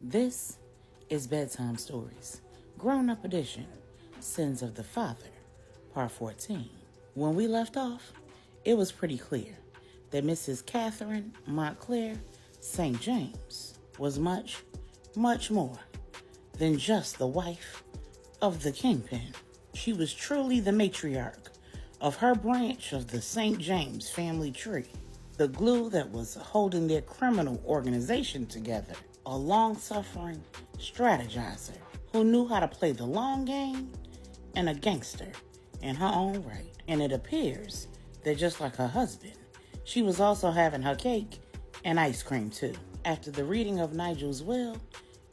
This is Bedtime Stories, Grownup Edition, Sins of the Father, Part 14. When we left off, it was pretty clear that Mrs. Catherine Montclair St. James was much, much more than just the wife of the kingpin. She was truly the matriarch of her branch of the St. James family tree, the glue that was holding their criminal organization together, a long-suffering strategizer who knew how to play the long game and a gangster in her own right. And it appears that just like her husband, she was also having her cake and ice cream too. After the reading of Nigel's will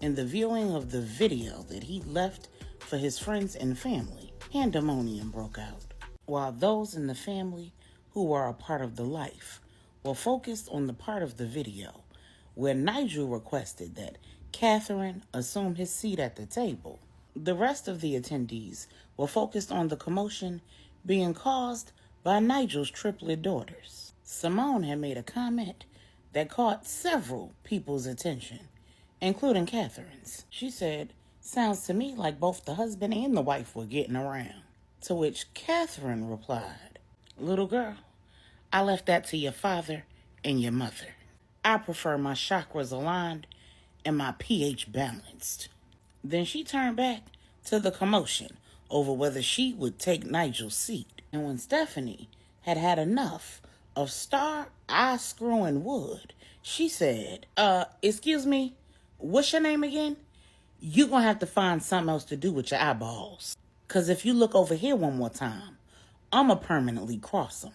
and the viewing of the video that he left for his friends and family, pandemonium broke out. While those in the family who were a part of the life were focused on the part of the video where Nigel requested that Catherine assume his seat at the table, the rest of the attendees were focused on the commotion being caused by Nigel's triplet daughters. Simone had made a comment that caught several people's attention, including Catherine's. She said, "Sounds to me like both the husband and the wife were getting around." To which Catherine replied, "Little girl, I left that to your father and your mother. I prefer my chakras aligned and my pH balanced." Then she turned back to the commotion over whether she would take Nigel's seat. And when Stephanie had had enough of Star eye-screwing Wood, she said, excuse me, what's your name again? You gonna have to find something else to do with your eyeballs. 'Cause if you look over here one more time, I'ma permanently cross them."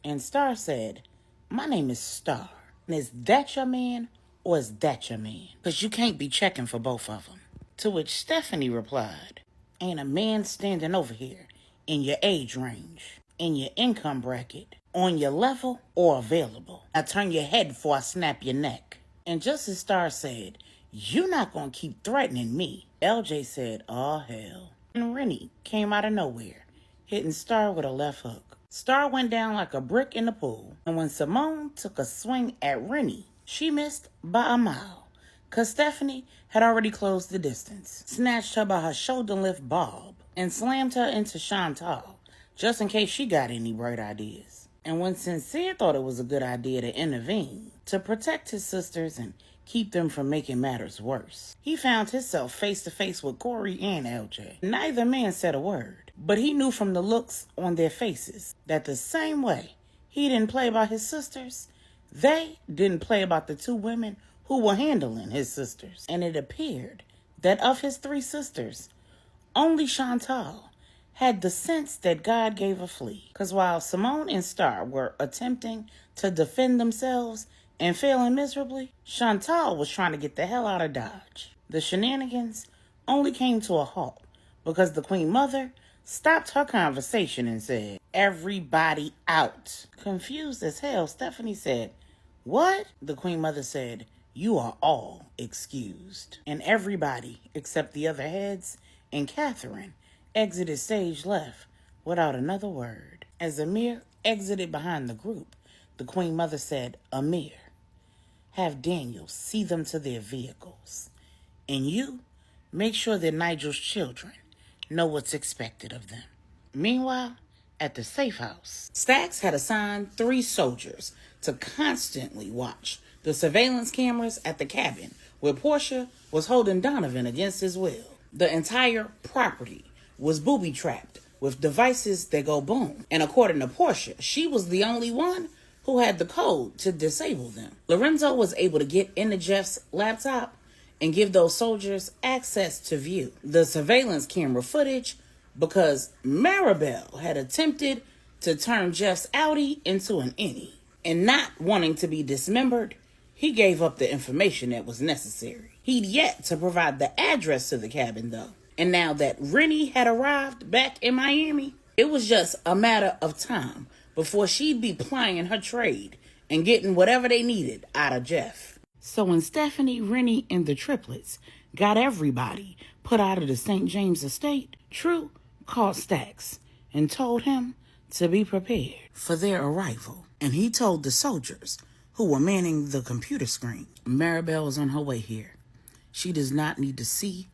And Star said, "My name is Star. And is that your man or is that your man? 'Cause you can't be checking for both of them." To which Stephanie replied, "Ain't a man standing over here in your age range, in your income bracket, on your level, or available. Now turn your head before I snap your neck." And just as Star said, "You not gonna keep threatening me," LJ said, "Oh hell." And Rennie came out of nowhere, hitting Star with a left hook. Star went down like a brick in the pool, and when Simone took a swing at Rennie, she missed by a mile, 'cause Stephanie had already closed the distance, snatched her by her shoulder lift bob, and slammed her into Chantal, just in case she got any bright ideas. And when Sincere thought it was a good idea to intervene, to protect his sisters and keep them from making matters worse, he found himself face to face with Corey and LJ. Neither man said a word, but he knew from the looks on their faces that the same way he didn't play about his sisters, they didn't play about the two women who were handling his sisters. And it appeared that of his three sisters, only Chantal had the sense that God gave a flea. 'Cause while Simone and Star were attempting to defend themselves and failing miserably, Chantal was trying to get the hell out of Dodge. The shenanigans only came to a halt because the Queen Mother stopped her conversation and said, "Everybody out." Confused as hell, Stephanie said, "What?" The Queen Mother said, "You are all excused." And everybody, except the other heads and Catherine, exited stage left without another word. As Amir exited behind the group, the Queen Mother said, "Amir, have Daniel see them to their vehicles. And you, make sure that Nigel's children know what's expected of them." Meanwhile, at the safe house, Stacks had assigned 3 soldiers to constantly watch the surveillance cameras at the cabin where Portia was holding Donovan against his will. The entire property was booby-trapped with devices that go boom. And according to Portia, she was the only one who had the code to disable them. Lorenzo was able to get into Jeff's laptop and give those soldiers access to view the surveillance camera footage because Maribel had attempted to turn Jeff's Audi into an innie. And not wanting to be dismembered, he gave up the information that was necessary. He'd yet to provide the address to the cabin, though. And now that Rennie had arrived back in Miami, it was just a matter of time before she'd be plying her trade and getting whatever they needed out of Jeff. So when Stephanie, Rennie, and the triplets got everybody put out of the St. James estate, True called Stacks and told him to be prepared for their arrival. And he told the soldiers who were manning the computer screen, "Maribel is on her way here. She does not need to see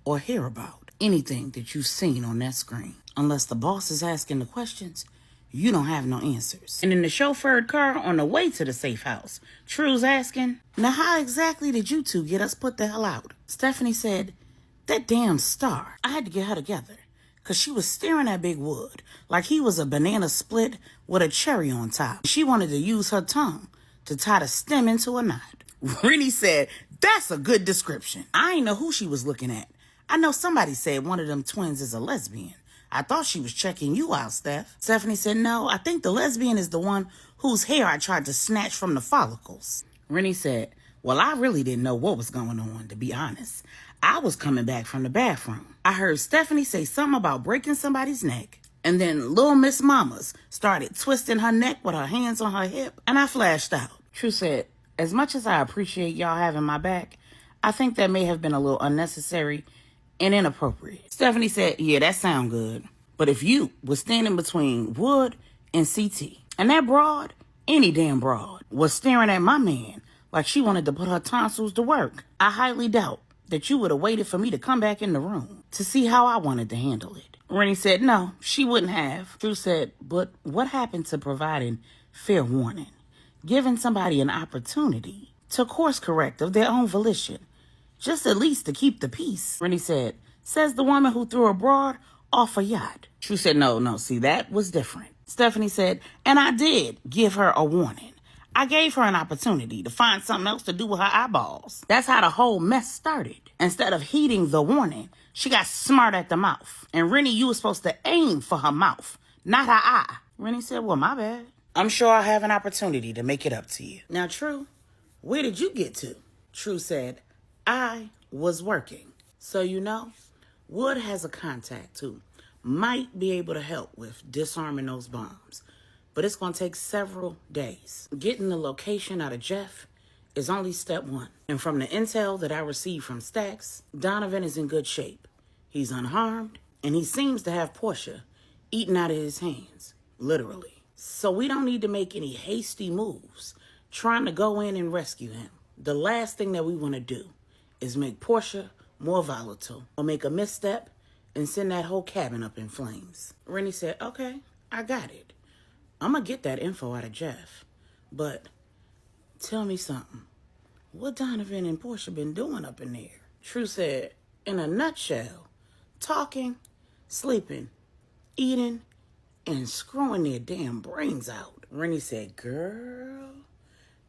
or hear about anything that you've seen on that screen. Unless the boss is asking the questions, you don't have no answers. And in the chauffeured car on the way to the safe house, True's asking, now how exactly did you two get us put the hell out? Stephanie said, that damn Star. I had to get her together, because she was staring at Big Wood like he was a banana split with a cherry on top. She wanted to use her tongue to tie the stem into a knot. Rennie said, that's a good description. I ain't know who she was looking at. I know somebody said one of them twins is a lesbian. I thought she was checking you out, Steph. Stephanie said, no, I think the lesbian is the one whose hair I tried to snatch from the follicles. Rennie said, well, I really didn't know what was going on, to be honest. I was coming back from the bathroom. I heard Stephanie say something about breaking somebody's neck. And then little Miss Mamas started twisting her neck with her hands on her hip, and I flashed out. True said, as much as I appreciate y'all having my back, I think that may have been a little unnecessary and inappropriate. Stephanie said, yeah, that sound good. But if you was standing between Wood and CT, and that broad, any damn broad, was staring at my man like she wanted to put her tonsils to work, I highly doubt that you would have waited for me to come back in the room to see how I wanted to handle it. Rennie said, no, she wouldn't have. Drew said, but what happened to providing fair warning? Giving somebody an opportunity to course correct of their own volition, just at least to keep the peace. Rennie said, says the woman who threw a broad off a yacht. Drew said, no, see, that was different. Stephanie said, and I did give her a warning. I gave her an opportunity to find something else to do with her eyeballs. That's how the whole mess started. Instead of heeding the warning, she got smart at the mouth. And Rennie, you were supposed to aim for her mouth, not her eye. Rennie said, well, my bad. I'm sure I'll have an opportunity to make it up to you. Now, True, where did you get to? True said, I was working. So, Wood has a contact who might be able to help with disarming those bombs. But it's going to take several days. Getting the location out of Jeff is only step one. And from the intel that I received from Stacks, Donovan is in good shape. He's unharmed, and he seems to have Portia eaten out of his hands, literally. So we don't need to make any hasty moves trying to go in and rescue him. The last thing that we want to do is make Portia more volatile or make a misstep and send that whole cabin up in flames. Rennie said, okay, I got it. I'm going to get that info out of Jeff. But tell me something. What Donovan and Portia been doing up in there? True said, in a nutshell, talking, sleeping, eating, and screwing their damn brains out. Rennie said, girl,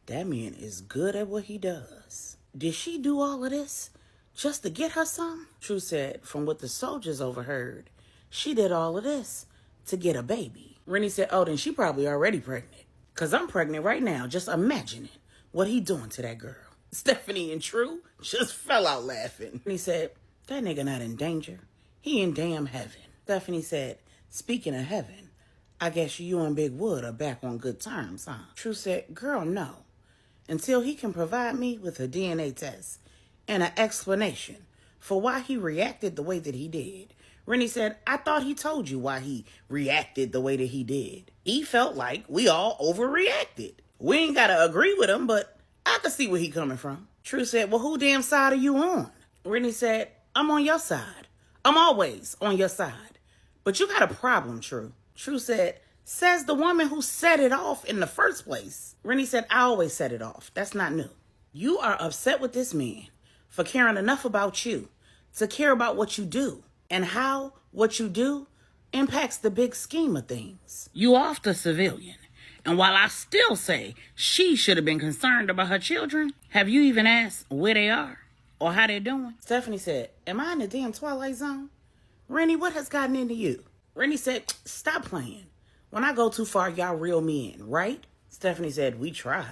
that man is good at what he does. Did she do all of this just to get her some? True said, from what the soldiers overheard, she did all of this to get a baby. Rennie said, oh, then she probably already pregnant. Because I'm pregnant right now, just imagining what he doing to that girl. Stephanie and True just fell out laughing. Rennie said, that nigga not in danger. He in damn heaven. Stephanie said, speaking of heaven, I guess you and Big Wood are back on good terms, huh? True said, girl, no. Until he can provide me with a DNA test and an explanation for why he reacted the way that he did. Rennie said, I thought he told you why he reacted the way that he did. He felt like we all overreacted. We ain't got to agree with him, but I can see where he coming from. True said, well, who damn side are you on? Rennie said, I'm on your side. I'm always on your side. But you got a problem, True. True said, says the woman who set it off in the first place. Rennie said, I always set it off. That's not new. You are upset with this man for caring enough about you to care about what you do. And how what you do impacts the big scheme of things. You off the civilian. And while I still say she should have been concerned about her children, have you even asked where they are or how they're doing? Stephanie said, am I in the damn Twilight Zone? Rennie, what has gotten into you? Rennie said, stop playing. When I go too far, y'all reel me in, right? Stephanie said, we try.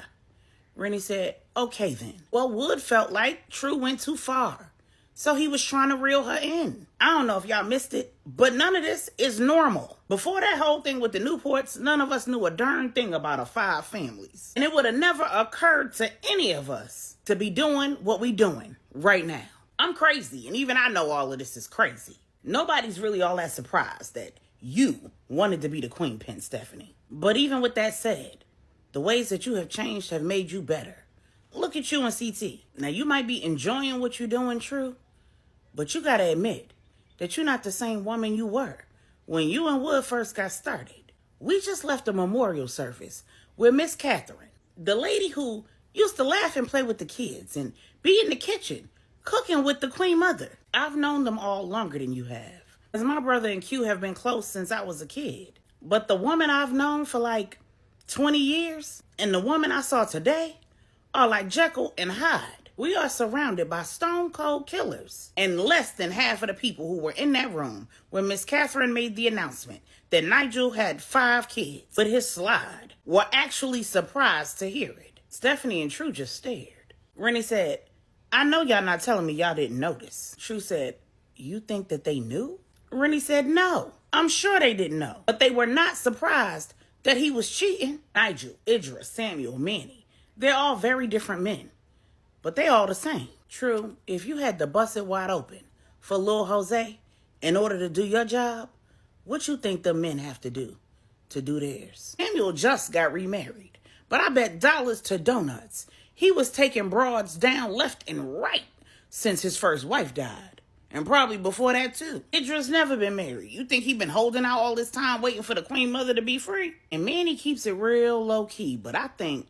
Rennie said, okay then. Well, Wood felt like True went too far. So he was trying to reel her in. I don't know if y'all missed it, but none of this is normal. Before that whole thing with the Newports, none of us knew a darn thing about our 5 families. And it would have never occurred to any of us to be doing what we doing right now. I'm crazy, and even I know all of this is crazy. Nobody's really all that surprised that you wanted to be the queen pin, Stephanie. But even with that said, the ways that you have changed have made you better. Look at you and CT. Now, you might be enjoying what you're doing, true, but you gotta admit that you're not the same woman you were when you and Wood first got started. We just left a memorial service with Miss Catherine, the lady who used to laugh and play with the kids and be in the kitchen cooking with the Queen Mother. I've known them all longer than you have, as my brother and Q have been close since I was a kid. But the woman I've known for like 20 years and the woman I saw today are like Jekyll and Hyde. We are surrounded by stone cold killers. And less than half of the people who were in that room when Miss Catherine made the announcement that Nigel had 5 kids with his slide were actually surprised to hear it. Stephanie and True just stared. Rennie said, I know y'all not telling me y'all didn't notice. True said, you think that they knew? Rennie said, no, I'm sure they didn't know. But they were not surprised that he was cheating. Nigel, Idris, Samuel, Manny, they're all very different men, but they all the same. True, if you had to bust it wide open for Lil Jose in order to do your job, what you think the men have to do theirs? Samuel just got remarried, but I bet dollars to donuts he was taking broads down left and right since his first wife died. And probably before that too. Idris never been married. You think he been holding out all this time waiting for the Queen Mother to be free? And Manny keeps it real low key, but I think,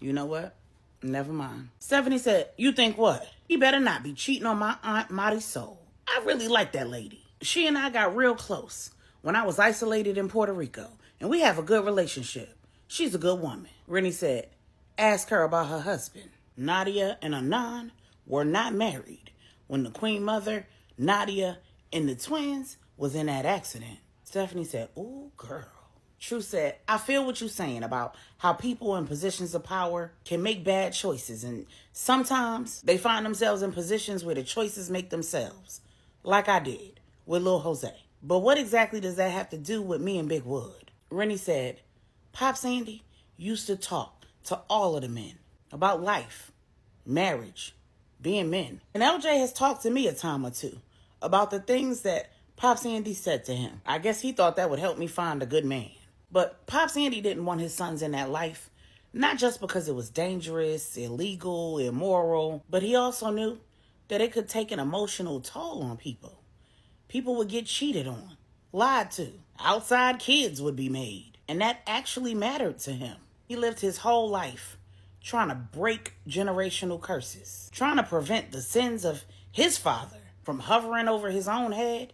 you know what? Never mind. Stephanie said, you think what? He better not be cheating on my Aunt Marisol. I really like that lady. She and I got real close when I was isolated in Puerto Rico, and we have a good relationship. She's a good woman. Rennie said, ask her about her husband. Nadia and Anan were not married when the Queen Mother, Nadia, and the twins was in that accident. Stephanie said, ooh, girl. True said, I feel what you're saying about how people in positions of power can make bad choices, and sometimes they find themselves in positions where the choices make themselves, like I did with Lil Jose. But what exactly does that have to do with me and Big Wood? Rennie said, Pops Andy used to talk to all of the men about life, marriage, being men. And LJ has talked to me a time or two about the things that Pops Andy said to him. I guess he thought that would help me find a good man. But Pops Andy didn't want his sons in that life, not just because it was dangerous, illegal, immoral, but he also knew that it could take an emotional toll on people. People would get cheated on, lied to, outside kids would be made, and that actually mattered to him. He lived his whole life trying to break generational curses, trying to prevent the sins of his father from hovering over his own head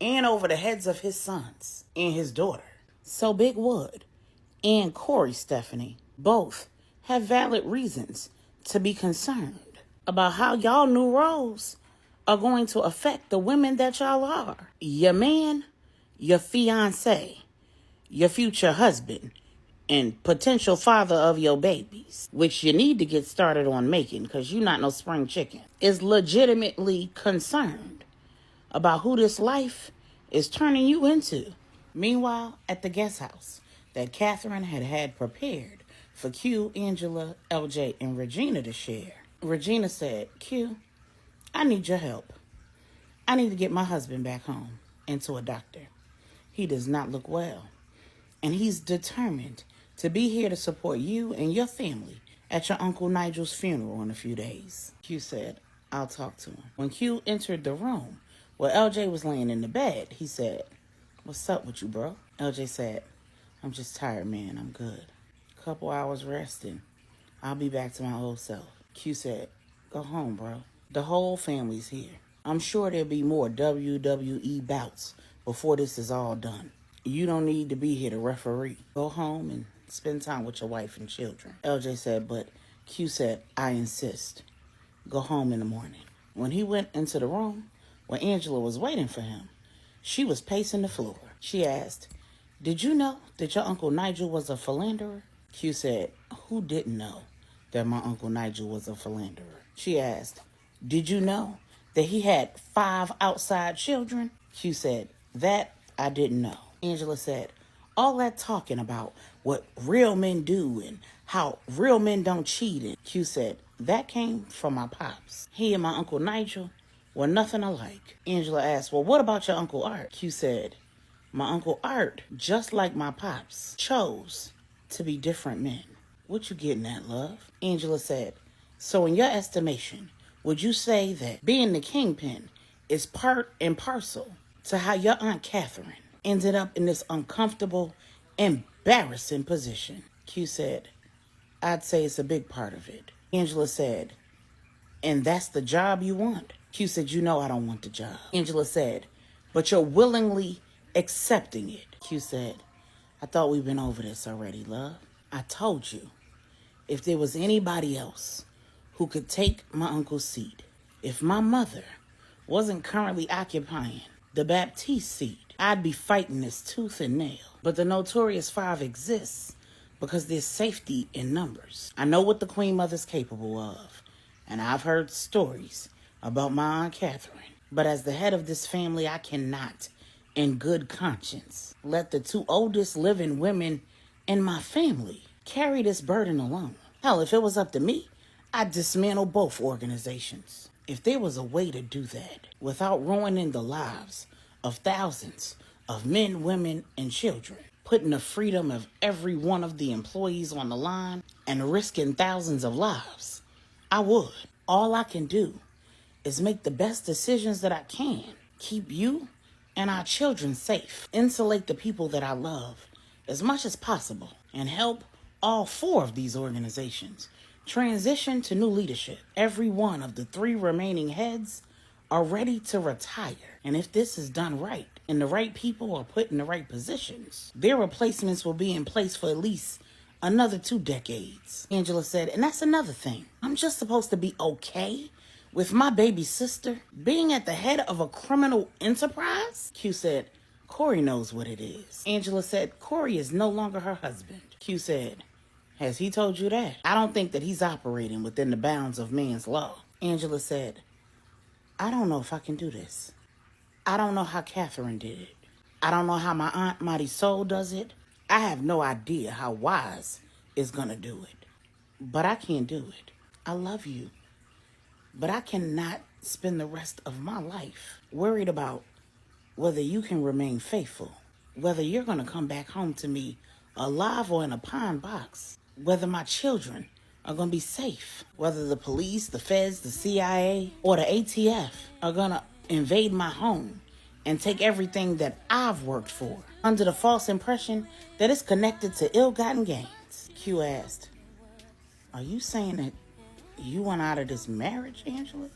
and over the heads of his sons and his daughter. So Big Wood and Corey Stephanie both have valid reasons to be concerned about how y'all new roles are going to affect the women that y'all are. Your man, your fiance, your future husband, and potential father of your babies, which you need to get started on making because you're not no spring chicken, is legitimately concerned about who this life is turning you into. Meanwhile, at the guest house that Catherine had prepared for Q, Angela, LJ, and Regina to share, Regina said, Q, I need your help. I need to get my husband back home and to a doctor. He does not look well, and he's determined to be here to support you and your family at your Uncle Nigel's funeral in a few days. Q said, I'll talk to him. When Q entered the room where LJ was laying in the bed, he said, what's up with you, bro? LJ said, I'm just tired, man. I'm good. Couple hours resting. I'll be back to my old self. Q said, go home, bro. The whole family's here. I'm sure there'll be more WWE bouts before this is all done. You don't need to be here to referee. Go home and spend time with your wife and children. LJ said, but Q said, I insist. Go home in the morning. When he went into the room where Angela was waiting for him, she was pacing the floor. She asked, did you know that your Uncle Nigel was a philanderer? Q said, who didn't know that my Uncle Nigel was a philanderer? She asked, did you know that he had 5 outside children? Q said, that I didn't know. Angela said, all that talking about what real men do and how real men don't cheat. And Q said, that came from my pops. He and my Uncle Nigel were nothing alike. Angela asked, well, what about your Uncle Art? Q said, my Uncle Art, just like my pops, chose to be different men. What you getting at, love? Angela said, So in your estimation, would you say that being the kingpin is part and parcel to how your Aunt Catherine ended up in this uncomfortable, embarrassing position? Q said, I'd say it's a big part of it. Angela said, and that's the job you want? Q said, you know I don't want the job. Angela said, but you're willingly accepting it. Q said, I thought we'd been over this already, love. I told you, if there was anybody else who could take my uncle's seat, if my mother wasn't currently occupying the Baptiste seat, I'd be fighting this tooth and nail. But the Notorious Five exists because there's safety in numbers. I know what the Queen Mother's capable of, and I've heard stories about my Aunt Catherine. But as the head of this family, I cannot, in good conscience, let the two oldest living women in my family carry this burden alone. Hell, if it was up to me, I'd dismantle both organizations. If there was a way to do that without ruining the lives of thousands of men, women, and children, putting the freedom of every one of the employees on the line and risking thousands of lives, I would. All I can do is make the best decisions that I can. Keep you and our children safe. Insulate the people that I love as much as possible. And help all four of these organizations transition to new leadership. Every one of the 3 remaining heads are ready to retire. And if this is done right, and the right people are put in the right positions, their replacements will be in place for at least another 2 decades. Angela said, and that's another thing. I'm just supposed to be okay with my baby sister being at the head of a criminal enterprise? Q said, Corey knows what it is. Angela said, Corey is no longer her husband. Q said, has he told you that? I don't think that he's operating within the bounds of man's law. Angela said, I don't know if I can do this. I don't know how Catherine did it. I don't know how my Aunt Mighty Soul does it. I have no idea how Wise is gonna do it. But I can't do it. I love you. But I cannot spend the rest of my life worried about whether you can remain faithful, whether you're gonna come back home to me alive or in a pine box, whether my children are gonna be safe, whether the police, the feds, the CIA, or the ATF are gonna invade my home and take everything that I've worked for under the false impression that it's connected to ill-gotten gains. Q asked, are you saying that you want out of this marriage, Angela?